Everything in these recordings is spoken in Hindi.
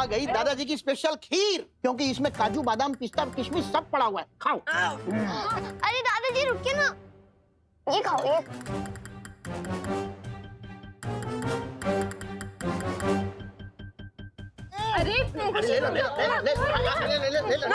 आ गई दादाजी की स्पेशल खीर, क्योंकि इसमें काजू बादाम पिस्ता किशमिश सब पड़ा हुआ है। खाओ। अरे दादाजी रुकिए ना, ये खाओ ये। अरे ले लो, ले लो, ले लो, ले लो, ले लो।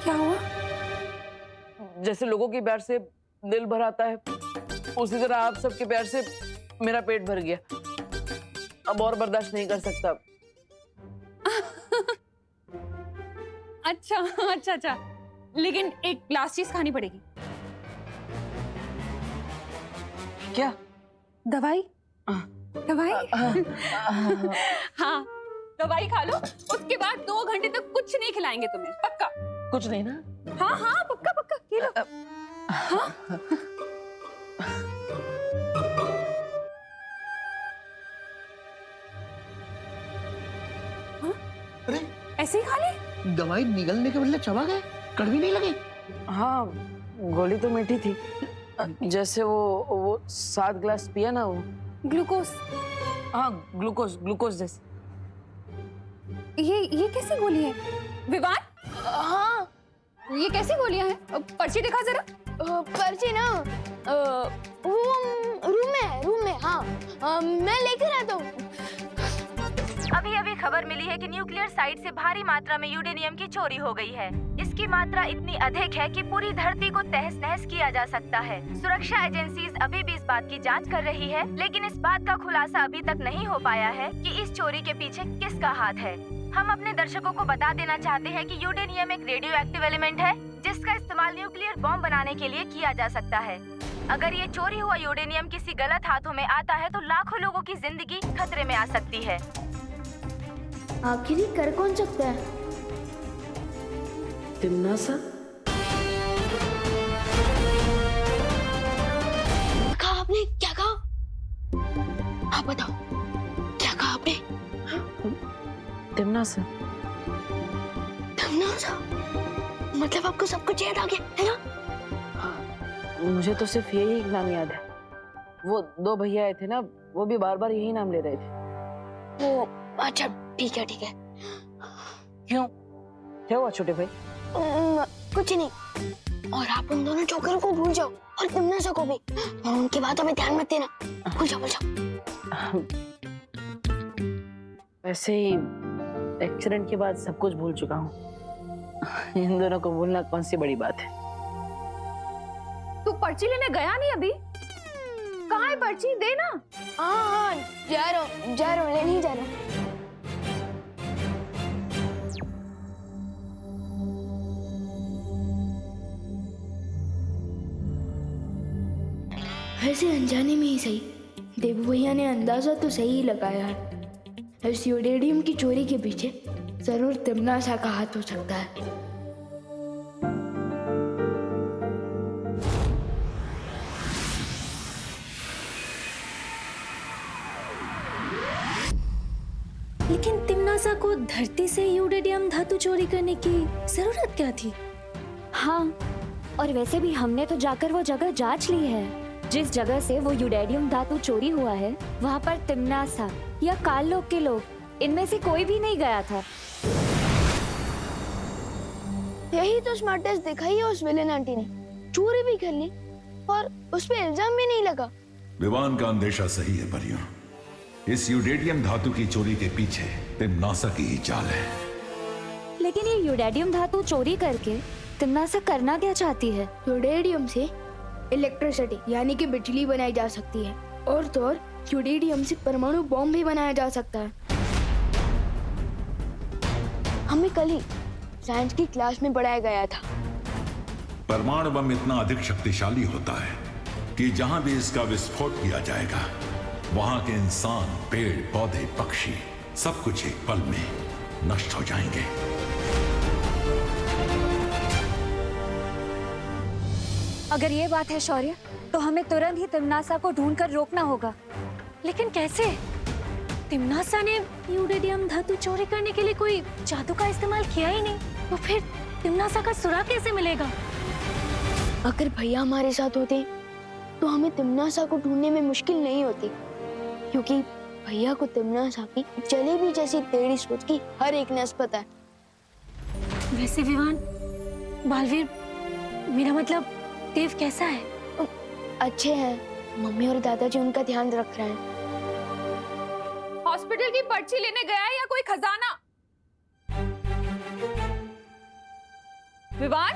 क्या हुआ? जैसे लोगों के प्यार से दिल भर आता है, उसी तरह आप सबके प्यार से मेरा पेट भर गया। अब और बर्दाश्त नहीं कर सकता। अच्छा अच्छा अच्छा, लेकिन एक लास्ट चीज खानी पड़ेगी। क्या? दवाई। दवाई। हाँ, दवाई खा लो, उसके बाद 2 घंटे तक कुछ नहीं खिलाएंगे तुम्हें, पक्का। कुछ नहीं ना? हाँ हाँ पक्का पक्का, ये लो। हाँ? अरे ऐसे ही खा ले? दवाई निगलने के बदले चबा गए, कड़वी नहीं लगी? हाँ, गोली तो मीठी थी। जैसे वो 7 ग्लास पिया ना वो। ग्लूकोज। हाँ, ग्लूकोज जैसे। ये कैसी गोली है विवान? हाँ ये कैसी गोलियां हैं? पर्ची दिखा जरा। पर्ची ना रूम में हाँ मैं लेकर आता हूँ। अभी अभी खबर मिली है कि न्यूक्लियर साइट से भारी मात्रा में यूरेनियम की चोरी हो गई है। इसकी मात्रा इतनी अधिक है कि पूरी धरती को तहस नहस किया जा सकता है। सुरक्षा एजेंसीज अभी भी इस बात की जांच कर रही है, लेकिन इस बात का खुलासा अभी तक नहीं हो पाया है कि इस चोरी के पीछे किसका हाथ है। हम अपने दर्शकों को बता देना चाहते हैं कि यूरेनियम एक रेडियो एक्टिव एलिमेंट है, जिसका इस्तेमाल न्यूक्लियर बॉम्ब बनाने के लिए किया जा सकता है। अगर ये चोरी हुआ यूरेनियम किसी गलत हाथों में आता है तो लाखों लोगों की जिंदगी खतरे में आ सकती है। आखिर ये कर कौन सकता है? तिम्नासा? कहा आपने? क्या कहा? आप बताओ, क्या कहा आपने? तिम्नासा? तिम्नासा? मतलब आपको सब कुछ याद आ गया है ना? मुझे तो सिर्फ यही एक नाम याद है। वो 2 भैया आए थे ना, वो भी बार बार यही नाम ले रहे थे। वो अच्छा ठीक है ठीक है। क्यों? क्या हुआ छोटे भाई? कुछ नहीं। और आप उन दोनों जोकर को भूल जाओ और तिम्नासा को भी, और उनकी बातों में ध्यान मत देना। भूल जाओ। वैसे ही एक्सीडेंट के बाद सब कुछ भूल चुका हूँ। इन दोनों को भूलना कौन सी बड़ी बात है। तू पर्ची लेने गया नहीं अभी? कहाँ है पर्ची? दे ना। हाँ जा रहा हूँ लेने ही जा रहा हूँ। वैसे अनजाने में ही सही, देवू भैया ने अंदाजा तो सही लगाया है। इस यूरेनियम की चोरी के पीछे जरूर तिम्नासा का हाथ हो सकता है। लेकिन तिम्नासा को धरती से यूरेनियम धातु चोरी करने की जरूरत क्या थी? हाँ, और वैसे भी हमने तो जाकर वो जगह जांच ली है। जिस जगह से वो यूरेनियम धातु चोरी हुआ है, वहाँ पर तिम्नासा या काल लोक के लोग, इनमें से कोई भी नहीं गया था। यही तो स्मार्टेस्ट दिखाई है उस विलेन आंटी ने। चोरी भी कर ली और उस पे इल्जाम भी नहीं लगा। विवान का अंदेशा सही है परियों। इस यूरेनियम धातु की चोरी के पीछे तिम्नासा की ही चाल है। लेकिन ये यूरेनियम धातु चोरी करके तिम्नासा करना क्या चाहती है? यूरेनियम से इलेक्ट्रिसिटी यानी कि बिजली बनाई जा सकती है, और तो और यूरेनियम से परमाणु बॉम्ब भी बनाया जा सकता है। हमें कल ही साइंस की क्लास में पढ़ाया गया था। परमाणु बम इतना अधिक शक्तिशाली होता है कि जहां भी इसका विस्फोट किया जाएगा, वहां के इंसान, पेड़ पौधे, पक्षी सब कुछ एक पल में नष्ट हो जाएंगे। अगर ये बात है शौर्य, तो हमें तुरंत ही तिम्नासा को ढूंढकर रोकना होगा। लेकिन कैसे? तिम्नासा ने यूरेनियम धातु चोरी करने के लिए कोई जादू का इस्तेमाल किया ही नहीं, तो फिर तिम्नासा का सुराग कैसे मिलेगा? अगर भैया हमारे साथ होते तो हमें तिमनासा को ढूंढने में मुश्किल नहीं होती, क्योंकि भैया को तिमनासा की जलेबी जैसी टेढ़ी सोच की हर एक नस पता है। वैसे विवान, बालवीर, मेरा मतलब देव कैसा है? अच्छे हैं, मम्मी और दादाजी उनका ध्यान रख रहे हैं। हॉस्पिटल की पर्ची लेने गया है या कोई खजाना? विवान,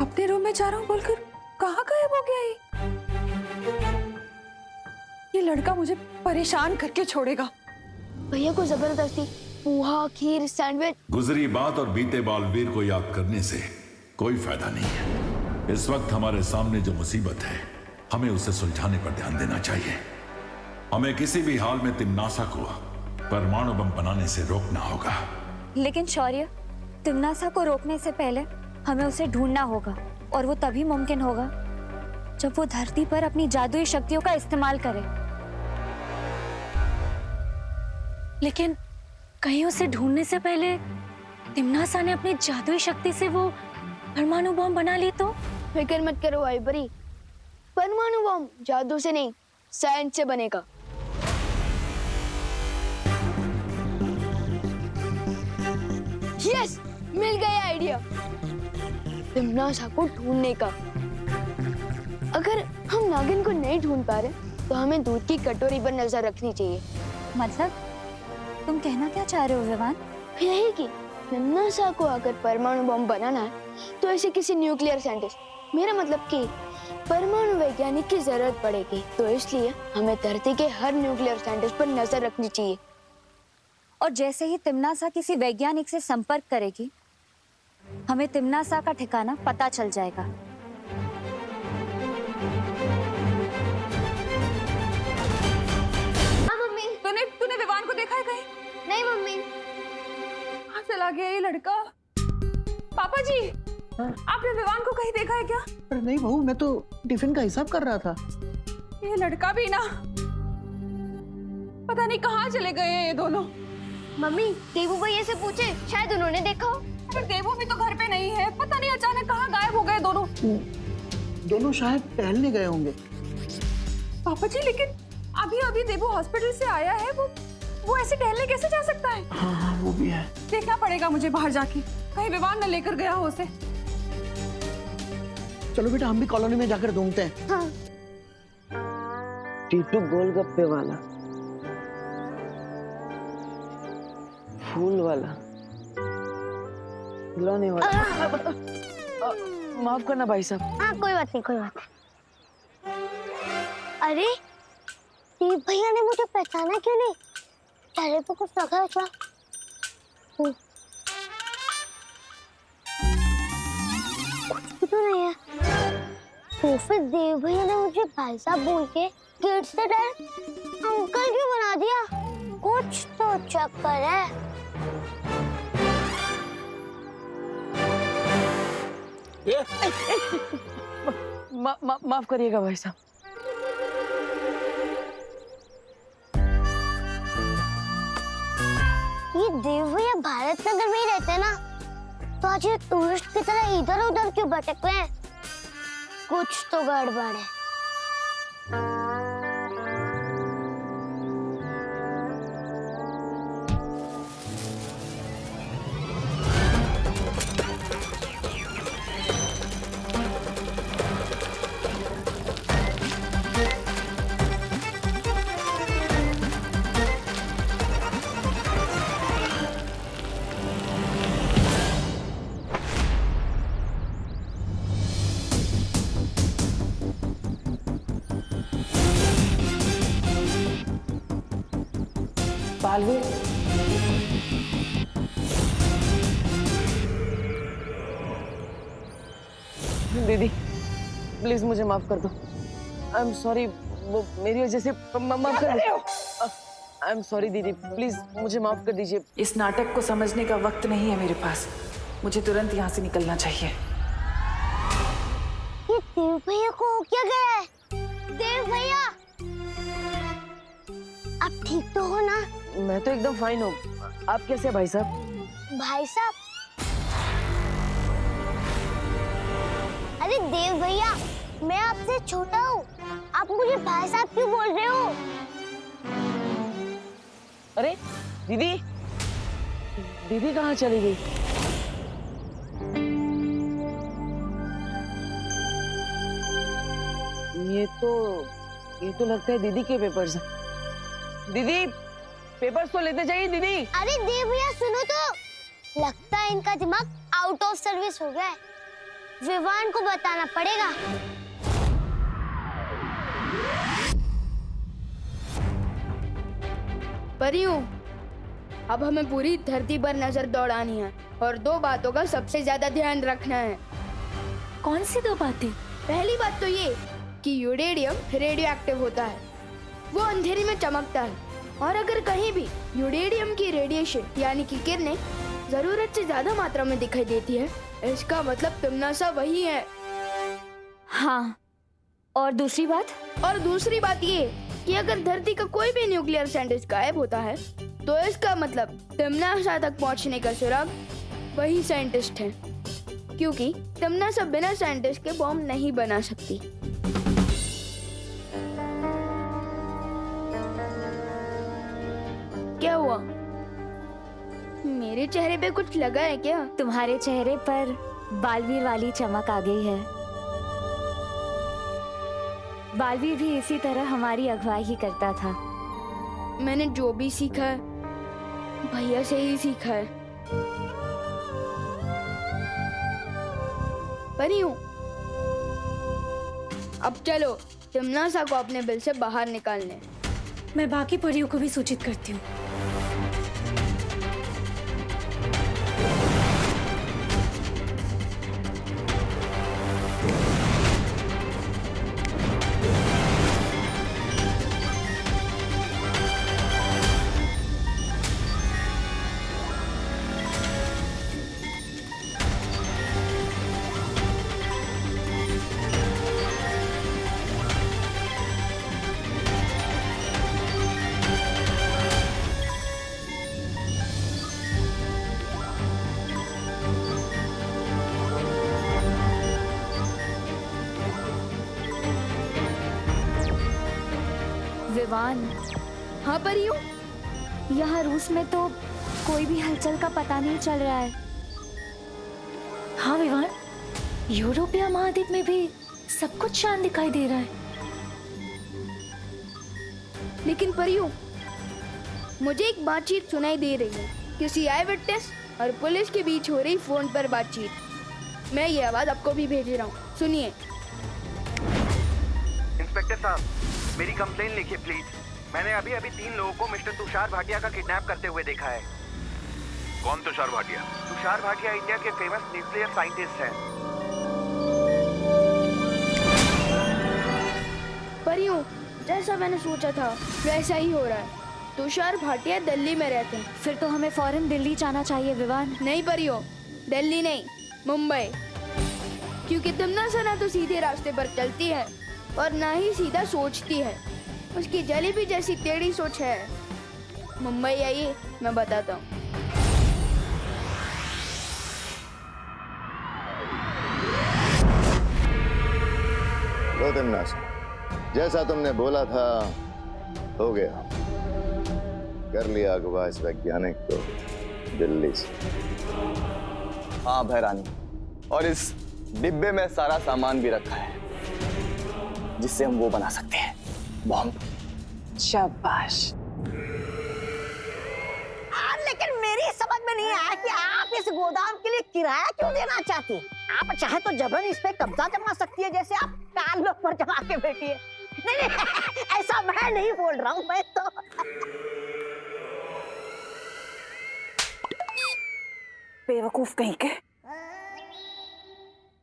अपने रूम में जा रहा हूँ बोलकर कहाँ गायब हो गया ये लड़का मुझे परेशान करके छोड़ेगा। भैया को जबरदस्ती पोहा, खीर, सैंडविच। गुजरी बात और बीते बालवीर को याद करने से कोई फायदा नहीं है। इस वक्त हमारे सामने जो मुसीबत है, हमें उसे सुलझाने पर ध्यान देना चाहिए। हमें किसी भी हाल में तिमनासा को परमाणु बम बनाने से रोकना होगा। लेकिन शौर्य, तिमनासा को रोकने से पहले हमें उसे ढूंढना होगा, और वो तभी मुमकिन होगा जब वो धरती पर अपनी जादुई शक्तियों का इस्तेमाल करे। लेकिन कहीं उसे ढूंढने से पहले तिमनासा ने अपनी जादुई शक्ति से वो परमाणु बम बना ली तो? फिक्र मत करो आइबरी, परमाणु बम जादू से नहीं, साइंस से बनेगा। यस, मिल गया आइडिया तिमनासा को ढूंढने का। अगर हम नागिन को नहीं ढूंढ पा रहे तो हमें दूध की कटोरी पर नजर रखनी चाहिए। मतलब तुम कहना क्या चाह रहे हो विवान? यही कि तिमनासा को अगर परमाणु बम बनाना है तो ऐसे किसी न्यूक्लियर साइंटिस्ट, मेरा मतलब कि परमाणु वैज्ञानिक की जरूरत पड़ेगी। तो इसलिए हमें धरती के हर न्यूक्लियर साइंटिस्ट पर नजर रखनी चाहिए। और जैसे ही तिमनासा किसी वैज्ञानिक से संपर्क करेगी, हमें तिमनासा का ठिकाना पता चल जाएगा। हाँ मम्मी, तूने विवान को देखा है कहीं? नहीं मम्मी। कहाँ चला गया ये लड़का? पापा जी, आपने विवान को कहीं देखा है क्या? अरे नहीं बहू, मैं तो टिफिन का हिसाब कर रहा था। ये लड़का भी ना, पता नहीं कहाँ चले गए हैं ये दोनों। मम्मी, देवू भैया से पूछे, शायद उन्होंने देखा हो। पर देवू भी तो घर पे नहीं है, पता नहीं अचानक कहाँ गायब हो गए दोनों। दोनों शायद टहलने गए होंगे। पापा जी, लेकिन अभी अभी देवू हॉस्पिटल से आया है, वो ऐसे टहलने कैसे जा सकता है? हाँ, वो भी है। देखना पड़ेगा मुझे बाहर जाके, कहीं विवान न लेकर गया हो उसे। चलो बेटा, हम भी कॉलोनी में जाकर ढूंढते हैं। हाँ। टीटू गोलगप्पे वाला, फूल वाला, खिलौने वाला। माफ करना भाई साहब। हाँ, कोई बात नहीं, कोई बात नहीं। अरे दीप भैया ने मुझे पहचाना क्यों नहीं? चेहरे पे कुछ लगा है क्या? कुछ तो नहीं है। तो फिर देव भैया ने मुझे भाई साहब बोल के गेट से डायरेक्ट अंकल क्यों बना दिया? कुछ तो चक्कर है। माफ करिएगा भाई साहब। ये देव भैया भारत नगर में ही रहते हैं ना, तो आज ये टूरिस्ट की तरह इधर उधर क्यों भटक रहे हैं? कुछ तो गड़बड़ है। बालवीर, दीदी प्लीज मुझे माफ कर दो। आई एम सॉरी, वो मेरी वजह से माफ कर दो। आई एम सॉरी दीदी, प्लीज मुझे माफ कर दीजिए। इस नाटक को समझने का वक्त नहीं है मेरे पास। मुझे तुरंत यहाँ से निकलना चाहिए। ये देव भैया को हो क्या गया है? देव भैया, आप ठीक तो हो ना? मैं तो एकदम फाइन हूँ। आप कैसे हैं भाई साहब? भाई साहब, अरे देव भैया, मैं आपसे छोटा हूँ, आप मुझे भाई साहब क्यों बोल रहे हो? अरे दीदी, दीदी कहाँ चली गई? ये तो लगता है दीदी के पेपर्स हैं। दीदी, पेपर्स तो लेते जाइए दीदी। अरे देव भैया सुनो तो, लगता है इनका दिमाग आउट ऑफ सर्विस हो गया है। विवान को बताना पड़ेगा। परियों, अब हमें पूरी धरती पर नजर दौड़ानी है और 2 बातों का सबसे ज्यादा ध्यान रखना है। कौन सी 2 बातें? पहली बात तो ये कि यूरेडियम रेडियो एक्टिव होता है, वो अंधेरे में चमकता है, और अगर कहीं भी यूरेडियम की रेडिएशन यानी कि किरणें जरूरत से ज्यादा मात्रा में दिखाई देती है, इसका मतलब तिम्नासा वही है। हाँ, और दूसरी बात? और दूसरी बात ये कि अगर धरती का कोई भी न्यूक्लियर साइंटिस्ट गायब होता है, तो इसका मतलब तिम्नासा तक पहुंचने का सुराग वही साइंटिस्ट है, क्योंकि तिम्नासा बिना साइंटिस्ट के बॉम्ब नहीं बना सकती। क्या हुआ? मेरे चेहरे पे कुछ लगा है क्या? तुम्हारे चेहरे पर बालवीर वाली चमक आ गई है। बालवीर भी इसी तरह हमारी अगुवाई ही करता था। मैंने जो भी सीखा है भैया से ही सीखा है। परियों, अब चलो तिम्नासा को अपने बिल से बाहर निकालने। मैं बाकी परियों को भी सूचित करती हूँ। विवान, हाँ परियों, यहाँ रूस में तो कोई भी हलचल का पता नहीं चल रहा है। हाँ विवान, यूरोपीय महाद्वीप में भी सब कुछ शांत दिखाई दे रहा है। लेकिन परियों, मुझे एक बातचीत सुनाई दे रही है, किसी आई विटनेस और पुलिस के बीच हो रही फोन पर बातचीत। मैं ये आवाज आपको भी भेज रहा हूँ, सुनिए। इंस्पेक्टर साहब, मेरी कंप्लेन लिखिए प्लीज। मैंने अभी 3 लोगों को मिस्टर तुषार भाटिया का किडनैप करते हुए देखा है। कौन तुषार भाटिया? तुषार भाटिया इंडिया के फेमस न्यूक्लियर साइंटिस्ट हैं। परियों, जैसा मैंने सोचा था वैसा ही हो रहा है। तुषार भाटिया दिल्ली में रहते हैं। फिर तो हमें फौरन दिल्ली जाना चाहिए विवान। नहीं परियों, दिल्ली नहीं, मुंबई, क्योंकि तिम्नासा ना तो सीधे रास्ते पर चलती है और ना ही सीधा सोचती है। उसकी जलेबी जैसी टेढ़ी सोच है। मुंबई आइए, मैं बताता हूँ। लो तिम्नासा, जैसा तुमने बोला था हो गया। कर लिया अगवा इस वैज्ञानिक को दिल्ली से। हाँ भैरानी, और इस डिब्बे में सारा सामान भी रखा है जिससे हम वो बना सकते हैं, बॉम्ब। शाबाश। लेकिन मेरी समझ में नहीं आया कि आप इस गोदाम के लिए किराया क्यों देना चाहती? आप चाहे तो जबरन इस पे कब्जा जमा सकती है, जैसे आप काल लोग पर जमा के बैठी है। नहीं, ऐसा मैं नहीं बोल रहा हूँ, मैं तो बेवकूफ कहीं के।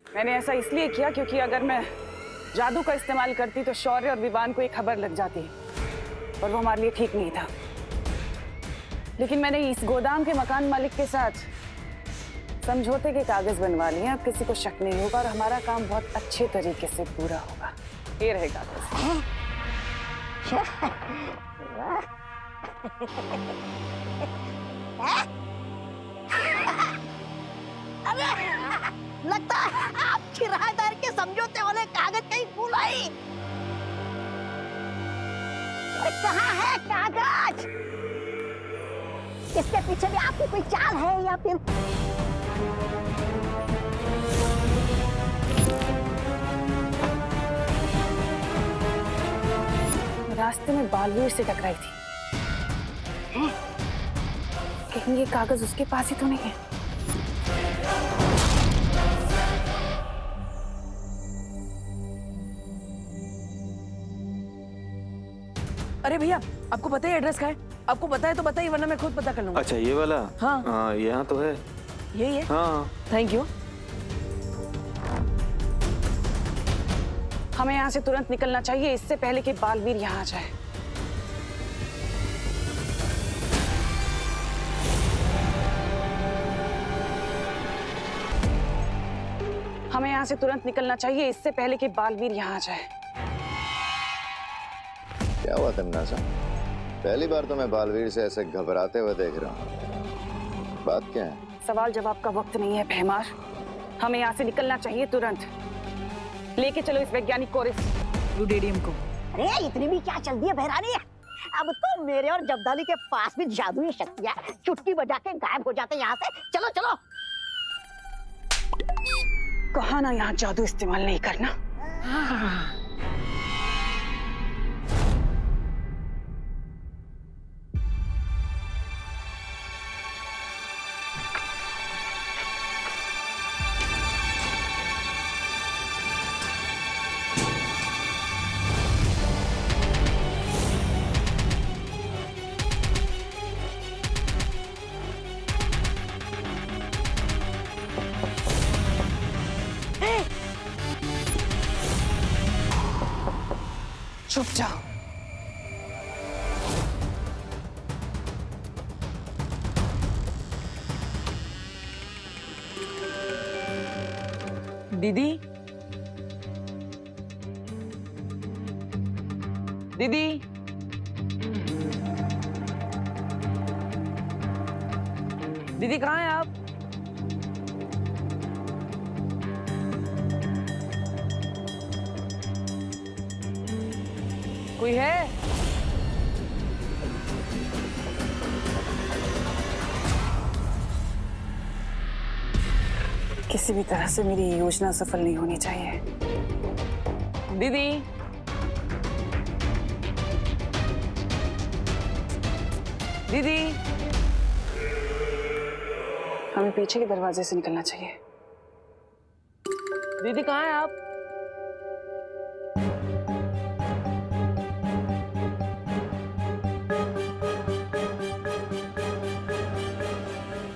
मैंने ऐसा इसलिए किया क्योंकि अगर मैं जादू का इस्तेमाल करती तो शौर्य और विवान को एक खबर लग जाती और वो हमारे लिए ठीक नहीं था। लेकिन मैंने इस गोदाम के मकान मालिक के साथ समझौते के कागज बनवा लिए। अब किसी को शक नहीं होगा और हमारा काम बहुत अच्छे तरीके से पूरा होगा। ये रहे कागज। लगता है आप किराएदार के समझौते वाले कागज कहीं भूल आई। अरे कहाँ है कागज? इसके पीछे भी आपकी कोई चाल है या फिर? रास्ते में बालवीर से टकराई थी। कहीं ये कागज उसके पास ही तो नहीं है? अरे भैया, आपको पता है एड्रेस का है? आपको पता है तो बताइए, वरना मैं खुद पता कर लूंगा। अच्छा ये वाला? हाँ यहाँ तो है। यही है? हाँ थैंक यू। हमें यहाँ से तुरंत निकलना चाहिए, इससे पहले कि बालवीर यहाँ आ जाए। हमें यहाँ से तुरंत निकलना चाहिए, इससे पहले कि बालवीर यहाँ आ जाए। क्या हुआ तिम्नासा? पहली बार तो मैं बालवीर से ऐसे घबराते हुए देख रहा हूँ। बात क्या है? सवाल जवाब का वक्त नहीं है भैमार। हमें यहाँ से निकलना चाहिए तुरंत। लेके चलो इस वैज्ञानिक को और इस यूडेडियम को। अरे इतनी भी क्या चल दी है बहरानी? अब तो मेरे और जब्दाली के पास भी जादुई शक्तियां चुटकी बजा के गायब हो जाते यहाँ से। चलो चलो। कहा ना यहाँ जादू इस्तेमाल नहीं करना। चुप जाओ। दीदी, दीदी, दीदी कहाँ हैं आप? कोई है? किसी भी तरह से मेरी योजना सफल नहीं होनी चाहिए। दीदी, दीदी, हमें पीछे के दरवाजे से निकलना चाहिए। दीदी कहाँ हैं आप?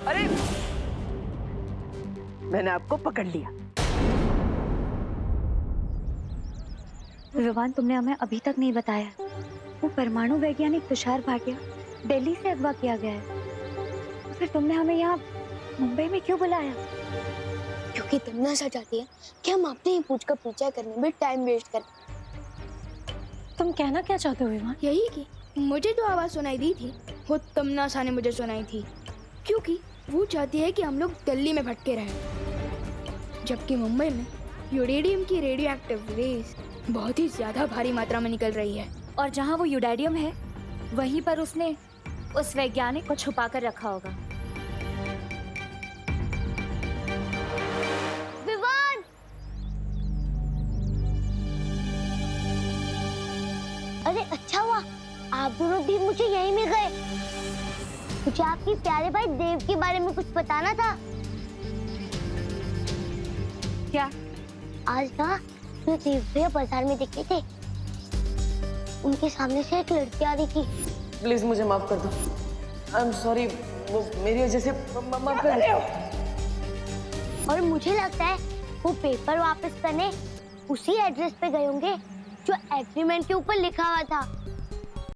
अरे, मैंने आपको पकड़ लिया। विवान, तुमने हमें अभी तक नहीं बताया, वो परमाणु वैज्ञानिक तुषार भाटिया दिल्ली से अगवा किया गया है। फिर तुमने हमें यहाँ मुंबई में क्यों बुलाया? क्योंकि तिम्नासा चाहती है कि हम अपने ही पूछ का पीछा करने में टाइम वेस्ट करें। तुम कहना क्या चाहते हो विवान? यही कि मुझे जो आवाज सुनाई दी थी वो तिम्नासा ने मुझे सुनाई थी, क्योंकि वो चाहती है कि हम लोग दिल्ली में भटके रहें, जबकि मुंबई में यूरेडियम की रेडियो एक्टिव रेस बहुत ही ज्यादा भारी मात्रा में निकल रही है। और जहाँ वो यूडेडियम है वहीं पर उसने उस वैज्ञानिक को छुपा कर रखा होगा। विवान! अरे अच्छा हुआ आप दोनों भी मुझे यहीं मिल गए। मुझे आपके प्यारे भाई देव के बारे में कुछ बताना था। क्या? आज ना मैं देव भैया बाजार में दिखे थे, उनके सामने से एक लड़की आ रही थी। प्लीज मुझे माफ कर दो। आई एम सॉरी, वो मेरी वजह से माफ कर दो। और मुझे लगता है वो पेपर वापस करने उसी एड्रेस पे गए होंगे जो एग्रीमेंट के ऊपर लिखा हुआ था।